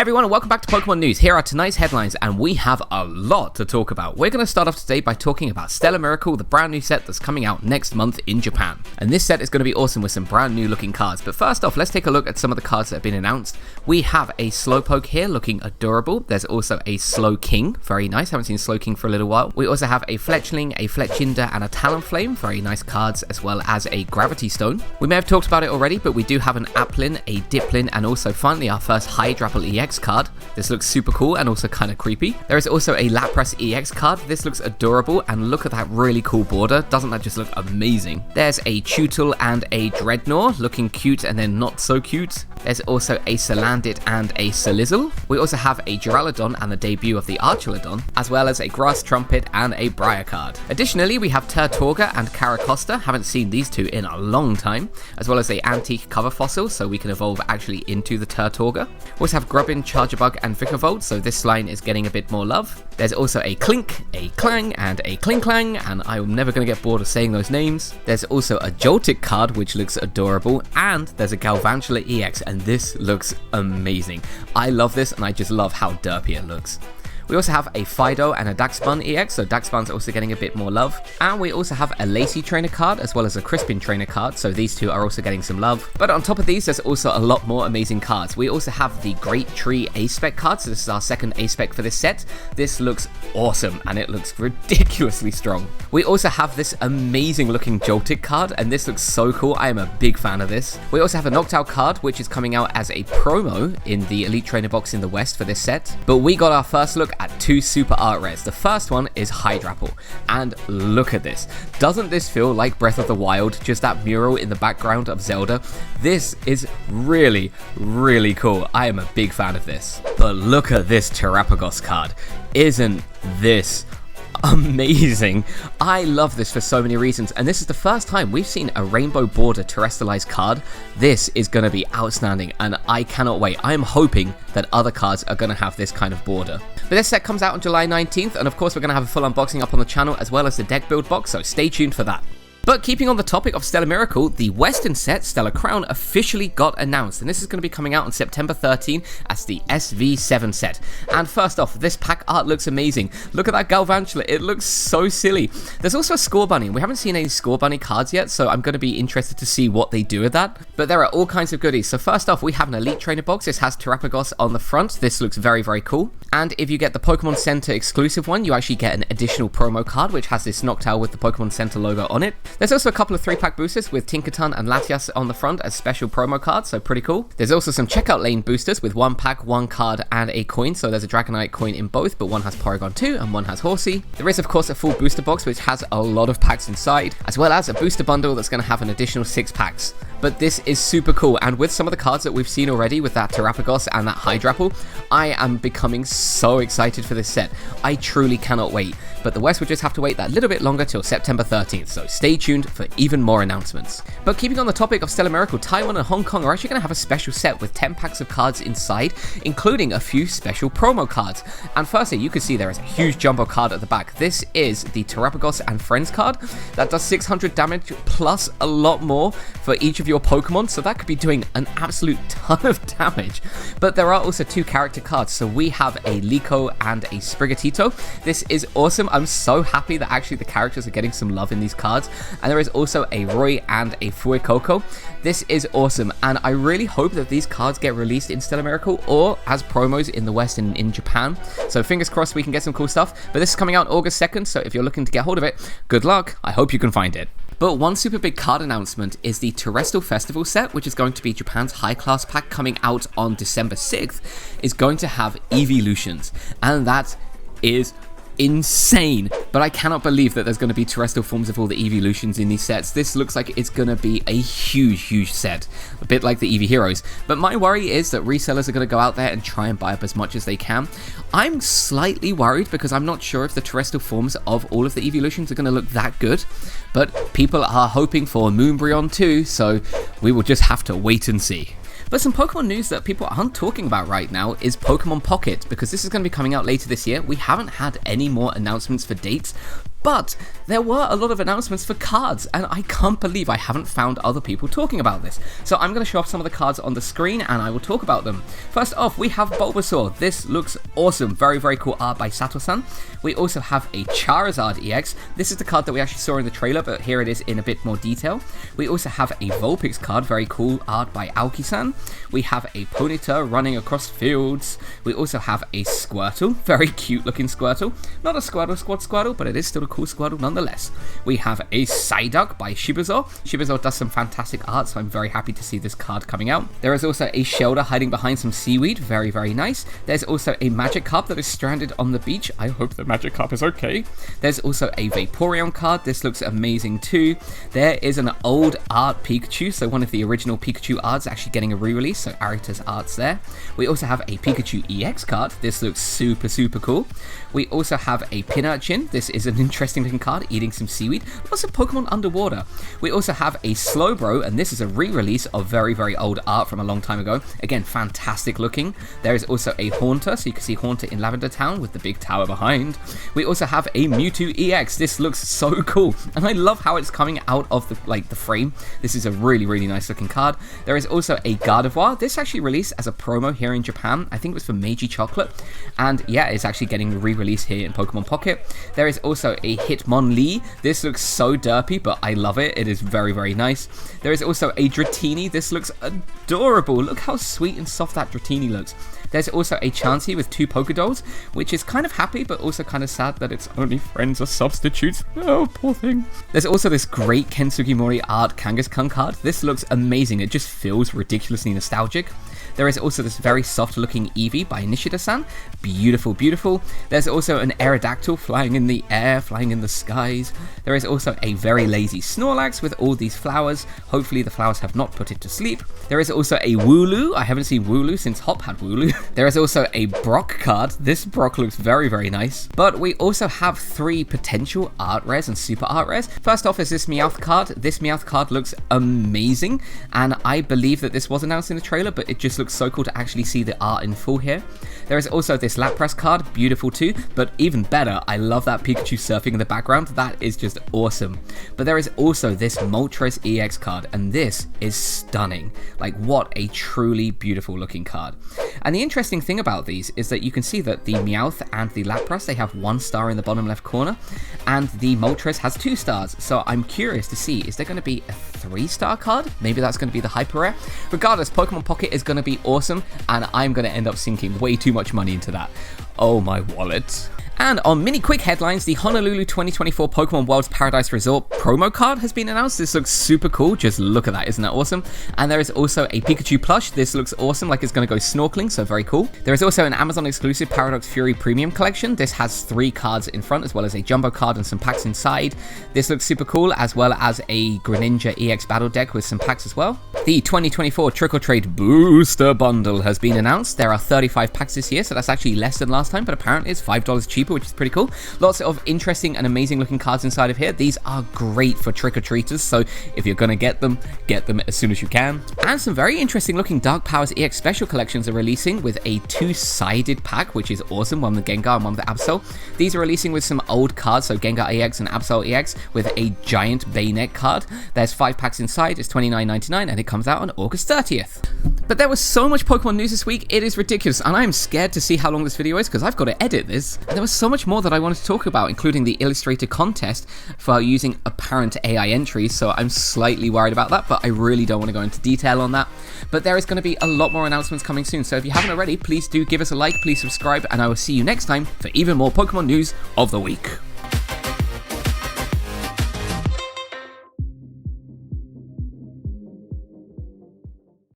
everyone and welcome back to Pokemon News. Here are tonight's headlines and we have a lot to talk about. We're going to start off today by talking about Stellar Miracle, the brand new set that's coming out next month in Japan. And this set is going to be awesome with some brand new looking cards. But first off, let's take a look at some of the cards that have been announced. We have a Slowpoke here looking adorable. There's also a Slowking, very nice. Haven't seen Slowking for a little while. We also have a Fletchling, a Fletchinder and a Talonflame, very nice cards, as well as a Gravity Stone. We may have talked about it already, but we do have an Applin, a Diplin, and also finally our first Hydrapple EX card. This looks super cool and also kind of creepy. There is also a Lapras EX card. This looks adorable and look at that really cool border. Doesn't that just look amazing? There's a Chewtle and a Dreadnought looking cute and then not so cute. There's also a Salandit and a Salizzle. We also have a Duraludon and the debut of the Archaludon, as well as a Grass Trumpet and a Briar card. Additionally, we have Turtorga and Caracosta. Haven't seen these two in a long time, as well as a Antique Cover Fossil, so we can evolve actually into the Turtorga. We also have Grubbin, Charjabug, and Vikavolt, so this line is getting a bit more love. There's also a Clink, a Clang, and a Klinklang, and I'm never going to get bored of saying those names. There's also a Joltik card, which looks adorable, and there's a Galvantula EX, and this looks amazing. I love this, and I just love how derpy it looks. We also have a Fido and a Daxpun EX, so Daxpun's also getting a bit more love. And we also have a Lacey Trainer card, as well as a Crispin Trainer card, so these two are also getting some love. But on top of these, there's also a lot more amazing cards. We also have the Great Tree A-Spec card, so this is our second A-Spec for this set. This looks awesome, and it looks ridiculously strong. We also have this amazing looking Joltik card, and this looks so cool. I am a big fan of this. We also have a Noctowl card, which is coming out as a promo in the Elite Trainer box in the West for this set. But we got our first look at two super art rares. The first one is Hydrapple, and look at this. Doesn't this feel like Breath of the Wild? Just that mural in the background of Zelda. This is really, really cool. I am a big fan of this. But look at this Terapagos card. Isn't this amazing? I love this for so many reasons, and this is the first time we've seen a rainbow border terrestrialized card. This is going to be outstanding, and I cannot wait. I am hoping that other cards are going to have this kind of border. But this set comes out on July 19th, and of course we're going to have a full unboxing up on the channel, as well as the deck build box, so stay tuned for that. But keeping on the topic of Stellar Miracle, the Western set, Stellar Crown, officially got announced, and this is going to be coming out on September 13 as the SV7 set. And first off, this pack art looks amazing. Look at that Galvantula, it looks so silly. There's also a Score Bunny, and we haven't seen any Score Bunny cards yet, so I'm going to be interested to see what they do with that. But there are all kinds of goodies. So first off, we have an Elite Trainer box. This has Terapagos on the front. This looks very, very cool. And if you get the Pokemon Center exclusive one, you actually get an additional promo card, which has this Noctowl with the Pokemon Center logo on it. There's also a couple of 3-pack boosters with Tinkaton and Latias on the front as special promo cards, so pretty cool. There's also some checkout lane boosters with 1 pack, 1 card, and a coin, so there's a Dragonite coin in both, but one has Porygon 2 and one has Horsey. There is of course a full booster box which has a lot of packs inside, as well as a booster bundle that's going to have an additional 6 packs. But this is super cool, and with some of the cards that we've seen already with that Terapagos and that Hydrapple, I am becoming so excited for this set. I truly cannot wait. But the West will just have to wait that little bit longer till September 13th, so stay tuned for even more announcements. But keeping on the topic of Stellar Miracle, Taiwan and Hong Kong are actually going to have a special set with 10 packs of cards inside, including a few special promo cards. And firstly, you can see there is a huge jumbo card at the back. This is the Terapagos and Friends card that does 600 damage plus a lot more for each of your Pokemon, so that could be doing an absolute ton of damage. But there are also 2 character cards, so we have a Liko and a Sprigatito. This is awesome. I'm so happy that actually the characters are getting some love in these cards. And there is also a Roy and a Fuecoco. This is awesome, and I really hope that these cards get released in Stellar Miracle or as promos in the West and in Japan. So fingers crossed we can get some cool stuff. But this is coming out August 2nd, so if you're looking to get hold of it, good luck. I hope you can find it. But one super big card announcement is the Terastal Festival set, which is going to be Japan's high-class pack coming out on December 6th, is going to have Eeveelutions, and that is insane. But I cannot believe that there's going to be terrestrial forms of all the Eeveelutions in these sets. This looks like it's going to be a huge set, a bit like the Eevee Heroes. But my worry is that resellers are going to go out there and try and buy up as much as they can. I'm slightly worried because I'm not sure if the terrestrial forms of all of the Eeveelutions are going to look that good, but people are hoping for Moonbreon too, so we will just have to wait and see. But some Pokemon news that people aren't talking about right now is Pokemon Pocket, because this is going to be coming out later this year. We haven't had any more announcements for dates, But there were a lot of announcements for cards, and I can't believe I haven't found other people talking about this. So I'm going to show off some of the cards on the screen, and I will talk about them. First off, we have Bulbasaur. This looks awesome. Very, very cool art by Sato-san. We also have a Charizard EX. This is the card that we actually saw in the trailer, but here it is in a bit more detail. We also have a Vulpix card. Very cool art by Aoki-san. We have a Ponyta running across fields. We also have a Squirtle. Very cute looking Squirtle. Not a Squirtle Squad Squirtle, but it is still a cool Squirtle nonetheless. We have a Psyduck by Shibuzo. Shibuzo does some fantastic art, so I'm very happy to see this card coming out. There is also a Shelder hiding behind some seaweed. Very, very nice. There's also a Magikarp that is stranded on the beach. I hope the Magikarp is okay. There's also a Vaporeon card. This looks amazing too. There is an old art Pikachu, so one of the original Pikachu arts actually getting a re-release, so Arita's art's there. We also have a Pikachu EX card. This looks super, super cool. We also have a Pinurchin. This is an interesting looking card, eating some seaweed. Lots of Pokemon underwater. We also have a Slowbro, and this is a re-release of very, very old art from a long time ago. Again, fantastic looking. There is also a Haunter, so you can see Haunter in Lavender Town with the big tower behind. We also have a Mewtwo EX. This looks so cool, and I love how it's coming out of the frame. This is a really, really nice looking card. There is also a Gardevoir. This actually released as a promo here in Japan. I think it was for Meiji Chocolate, and yeah, it's actually getting re-released here in Pokemon Pocket. There is also a Hitmonlee. This looks so derpy, but I love it. It is very, very nice. There is also a Dratini. This looks adorable. Look how sweet and soft that Dratini looks. There's also a Chansey with 2 Pokédolls, which is kind of happy, but also kind of sad that its only friends are substitutes. Oh, poor thing. There's also this great Ken Sugimori art Kangaskhan card. This looks amazing. It just feels ridiculously nostalgic. There is also this very soft looking Eevee by Nishida-san. Beautiful, beautiful. There's also an Aerodactyl flying in the air, flying in the skies. There is also a very lazy Snorlax with all these flowers. Hopefully the flowers have not put it to sleep. There is also a Wooloo. I haven't seen Wooloo since Hop had Wooloo. There is also a Brock card. This Brock looks very, very nice. But we also have 3 potential art rares and super art rares. First off is this Meowth card. This Meowth card looks amazing, and I believe that this was announced in the trailer, but it just looks so cool to actually see the art in full here. There is also this Lapras card, beautiful too, but even better, I love that Pikachu surfing in the background. That is just awesome. But there is also this Moltres EX card, and this is stunning. Like, what a truly beautiful looking card. And the interesting thing about these is that you can see that the Meowth and the Lapras, they have 1 star in the bottom left corner, and the Moltres has 2 stars. So I'm curious to see, is there going to be a 3-star card? Maybe that's going to be the hyper rare. Regardless, Pokemon Pocket is going to be awesome, and I'm going to end up sinking way too much money into that. Oh, my wallet. And on mini quick headlines, the Honolulu 2024 Pokemon World's Paradise Resort promo card has been announced. This looks super cool. Just look at that. Isn't that awesome? And there is also a Pikachu plush. This looks awesome, like it's going to go snorkeling, so very cool. There is also an Amazon exclusive Paradox Fury Premium Collection. This has 3 cards in front, as well as a jumbo card and some packs inside. This looks super cool, as well as a Greninja EX battle deck with some packs as well. The 2024 Trick or Trade Booster Bundle has been announced. There are 35 packs this year, so that's actually less than last time, but apparently it's $5 cheaper, which is pretty cool. Lots of interesting and amazing looking cards inside of here. These are great for trick-or-treaters, so if you're going to get them as soon as you can. And some very interesting looking Dark Powers EX Special Collections are releasing with a 2-sided pack, which is awesome, one with Gengar and one with Absol. These are releasing with some old cards, so Gengar EX and Absol EX, with a giant Bayonet card. There's 5 packs inside, it's $29.99, and it comes out on August 30th. But there was so much Pokemon news this week, it is ridiculous, and I am scared to see how long this video is, because I've got to edit this. And there was so much more that I wanted to talk about, including the Illustrator contest for using apparent AI entries, so I'm slightly worried about that, but I really don't want to go into detail on that. But there is going to be a lot more announcements coming soon, so if you haven't already, please do give us a like, please subscribe, and I will see you next time for even more Pokemon news of the week.